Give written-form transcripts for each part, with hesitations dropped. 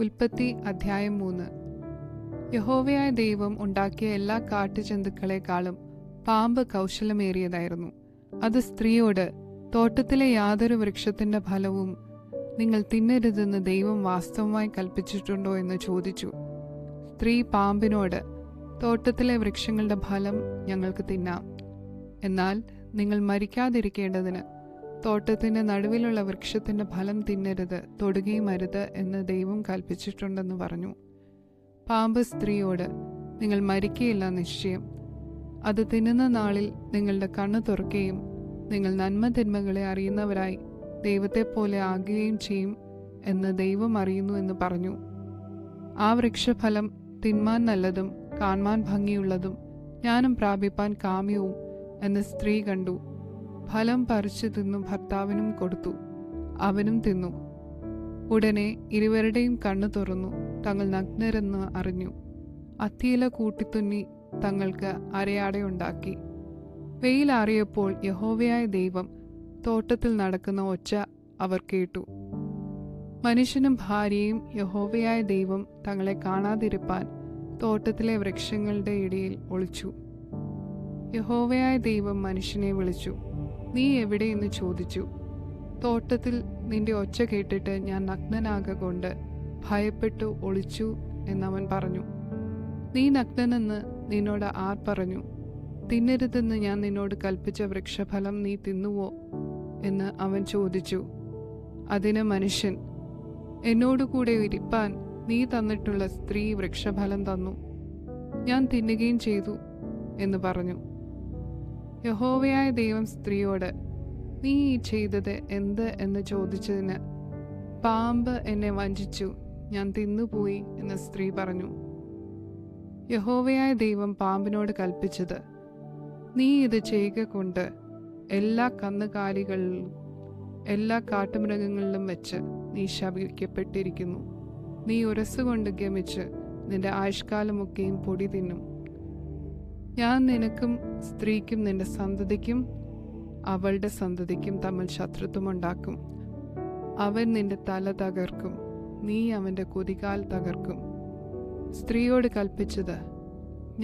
ഉൽപ്പത്തി അധ്യായം 3. യഹോവയായ ദൈവം ഉണ്ടാക്കിയ എല്ലാ കാട്ടുജന്തുക്കളെക്കാളും പാമ്പ് കൗശലമേറിയതായിരുന്നു. അത് സ്ത്രീയോട്, തോട്ടത്തിലെ യാതൊരു വൃക്ഷത്തിന്റെ ഫലവും നിങ്ങൾ തിന്നരുതെന്ന് ദൈവം വാസ്തവമായി കൽപ്പിച്ചിട്ടുണ്ടോ എന്ന് ചോദിച്ചു. സ്ത്രീ പാമ്പിനോട്, തോട്ടത്തിലെ വൃക്ഷങ്ങളുടെ ഫലം ഞങ്ങൾക്ക് തിന്നാം, എന്നാൽ നിങ്ങൾ മരിക്കാതിരിക്കേണ്ടതിന് തോട്ടത്തിന്റെ നടുവിലുള്ള വൃക്ഷത്തിന്റെ ഫലം തിന്നരുത്, തൊടുകയും അരുത് എന്ന് ദൈവം കൽപ്പിച്ചിട്ടുണ്ടെന്ന് പറഞ്ഞു. പാമ്പ് സ്ത്രീയോട്, നിങ്ങൾ മരിക്കയില്ല നിശ്ചയം. അത് തിന്നുന്ന നാളിൽ നിങ്ങളുടെ കണ്ണ് തുറക്കുകയും നിങ്ങൾ നന്മ തിന്മകളെ അറിയുന്നവരായി ദൈവത്തെപ്പോലെ ആകുകയും ചെയ്യും എന്ന് ദൈവം അറിയുന്നു എന്ന് പറഞ്ഞു. ആ വൃക്ഷഫലം തിന്മാൻ നല്ലതും കാൺമാൻ ഭംഗിയുള്ളതും ജ്ഞാനം പ്രാപിപ്പാൻ കാമ്യവും എന്ന് സ്ത്രീ കണ്ടു. ഫലം പറിച്ചു തിന്നു ഭർത്താവിനും കൊടുത്തു, അവനും തിന്നു. ഉടനെ ഇരുവരുടെയും കണ്ണു തുറന്നു, തങ്ങൾ നഗ്നരെന്ന് അറിഞ്ഞു. അത്തിയില കൂട്ടിത്തുന്നി തങ്ങൾക്ക് അരയാടയുണ്ടാക്കി. വെയിലാറിയപ്പോൾ യഹോവയായ ദൈവം തോട്ടത്തിൽ നടക്കുന്ന ഒച്ച അവർ കേട്ടു. മനുഷ്യനും ഭാര്യയും യഹോവയായ ദൈവം തങ്ങളെ കാണാതിരിപ്പാൻ തോട്ടത്തിലെ വൃക്ഷങ്ങളുടെ ഇടയിൽ ഒളിച്ചു. യഹോവയായ ദൈവം മനുഷ്യനെ വിളിച്ചു. നീ എവിടെയെന്ന് ചോദിച്ചു. തോട്ടത്തിൽ നിന്റെ ഒച്ച കേട്ടിട്ട് ഞാൻ നഗ്നനാകൊണ്ട് ഭയപ്പെട്ടു ഒളിച്ചു എന്നവൻ പറഞ്ഞു. നീ നഗ്നനെന്ന് നിന്നോട് ആർ പറഞ്ഞു? തിന്നരുതെന്ന് ഞാൻ നിന്നോട് കൽപ്പിച്ച വൃക്ഷഫലം നീ തിന്നുവോ എന്ന് അവൻ ചോദിച്ചു. അതിന് മനുഷ്യൻ, എന്നോടുകൂടെ ഇരിപ്പാൻ നീ തന്നിട്ടുള്ള സ്ത്രീ വൃക്ഷഫലം തന്നു, ഞാൻ തിന്നുകയും ചെയ്തു എന്ന് പറഞ്ഞു. യഹോവയായ ദൈവം സ്ത്രീയോട്, നീ ഈ ചെയ്തത് എന്ത് എന്ന് ചോദിച്ചതിന്, പാമ്പ് എന്നെ വഞ്ചിച്ചു, ഞാൻ തിന്നുപോയി എന്ന് സ്ത്രീ പറഞ്ഞു. യഹോവയായ ദൈവം പാമ്പിനോട് കൽപ്പിച്ചത്, നീ ഇത് ചെയ്യുക കൊണ്ട് എല്ലാ കന്നുകാലികളിലും എല്ലാ കാട്ടുമൃഗങ്ങളിലും വെച്ച് നീ ശപിക്കപ്പെട്ടിരിക്കുന്നു. നീ ഉരസുകൊണ്ട് ഗമിച്ച് നിന്റെ ആയുഷ്കാലമൊക്കെയും പൊടി തിന്നും. ഞാൻ നിനക്കും സ്ത്രീക്കും നിന്റെ സന്തതിക്കും അവളുടെ സന്തതിക്കും തമ്മിൽ ശത്രുത്വമുണ്ടാക്കും. അവൻ നിന്റെ തല തകർക്കും, നീ അവന്റെ കുതികാൽ തകർക്കും. സ്ത്രീയോട് കൽപ്പിച്ചത്,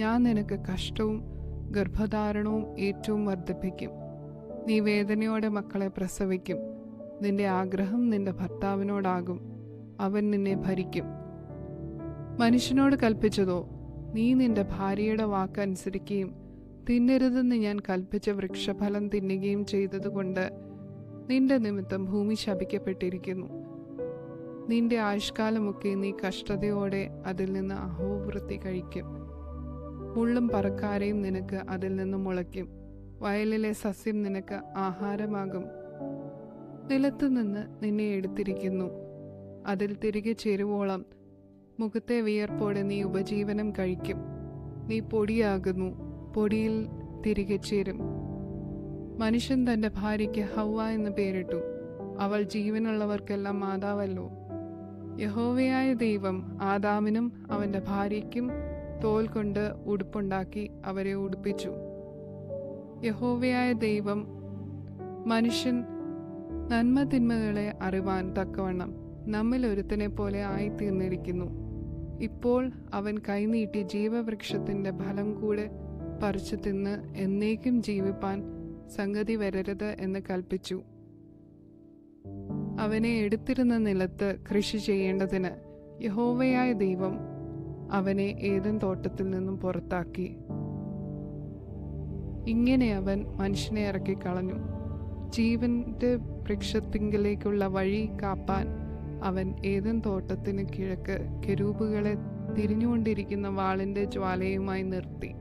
ഞാൻ നിനക്ക് കഷ്ടവും ഗർഭധാരണവും ഏറ്റവും വർദ്ധിപ്പിക്കും. നീ വേദനയോടെ മക്കളെ പ്രസവിക്കും. നിന്റെ ആഗ്രഹം നിന്റെ ഭർത്താവിനോടാകും, അവൻ നിന്നെ ഭരിക്കും. മനുഷ്യനോട് കൽപ്പിച്ചതോ, നീ നിന്റെ ഭാര്യയുടെ വാക്കനുസരിക്കുകയും തിന്നരുതെന്ന് ഞാൻ കൽപ്പിച്ച വൃക്ഷഫലം തിന്നുകയും ചെയ്തതുകൊണ്ട് നിന്റെ നിമിത്തം ഭൂമി ശപിക്കപ്പെട്ടിരിക്കുന്നു. നിന്റെ ആയുഷ്കാലമൊക്കെ നീ കഷ്ടതയോടെ അതിൽ നിന്ന് അഹോവൃത്തി കഴിക്കും. മുള്ളും പറക്കാരയും നിനക്ക് അതിൽ നിന്ന് മുളയ്ക്കും. വയലിലെ സസ്യം നിനക്ക് ആഹാരമാകും. നിലത്തുനിന്ന് നിന്നെ എടുത്തിരിക്കുന്നു, അതിൽ തിരികെ ചേരുവോളം മുഖത്തെ വിയർപ്പോടെ നീ ഉപജീവനം കഴിക്കും. നീ പൊടിയാകുന്നു, പൊടിയിൽ തിരികെ ചേരും. മനുഷ്യൻ തന്റെ ഭാര്യയ്ക്ക് ഹൗവ എന്ന് പേരിട്ടു. അവൾ ജീവനുള്ളവർക്കെല്ലാം മാതാവല്ലോ. യഹോവയായ ദൈവം ആദാമിനും അവന്റെ ഭാര്യയ്ക്കും തോൽ കൊണ്ട് ഉടുപ്പുണ്ടാക്കി അവരെ ഉടുപ്പിച്ചു. യഹോവയായ ദൈവം മനുഷ്യൻ നന്മ തിന്മകളെ അറിവാൻ തക്കവണ്ണം നമ്മിൽ ഒരുത്തനെ പോലെ ആയിത്തീർന്നിരിക്കുന്നു. ഇപ്പോൾ അവൻ കൈനീട്ടി ജീവവൃക്ഷത്തിന്റെ ഫലം കൂടെ പറിച്ചു തിന്ന് എന്നേക്കും ജീവിപ്പാൻ സംഗതി വരരുത് എന്ന് കൽപ്പിച്ചു. അവനെ എടുത്തിരുന്ന നിലത്ത് കൃഷി ചെയ്യേണ്ടതിന് യഹോവയായ ദൈവം അവനെ ഏദൻ തോട്ടത്തിൽ നിന്നും പുറത്താക്കി. ഇങ്ങനെ അവൻ മനുഷ്യനെ ഇറക്കി കളഞ്ഞു. ജീവന്റെ വൃക്ഷത്തിങ്കിലേക്കുള്ള വഴി കാപ്പാൻ അവൻ ഏദൻ തോട്ടത്തിന് കിഴക്ക് കെരൂബുകളെ തിരിഞ്ഞുകൊണ്ടിരിക്കുന്ന വാളിന്റെ ജ്വാലയുമായി നിർത്തി.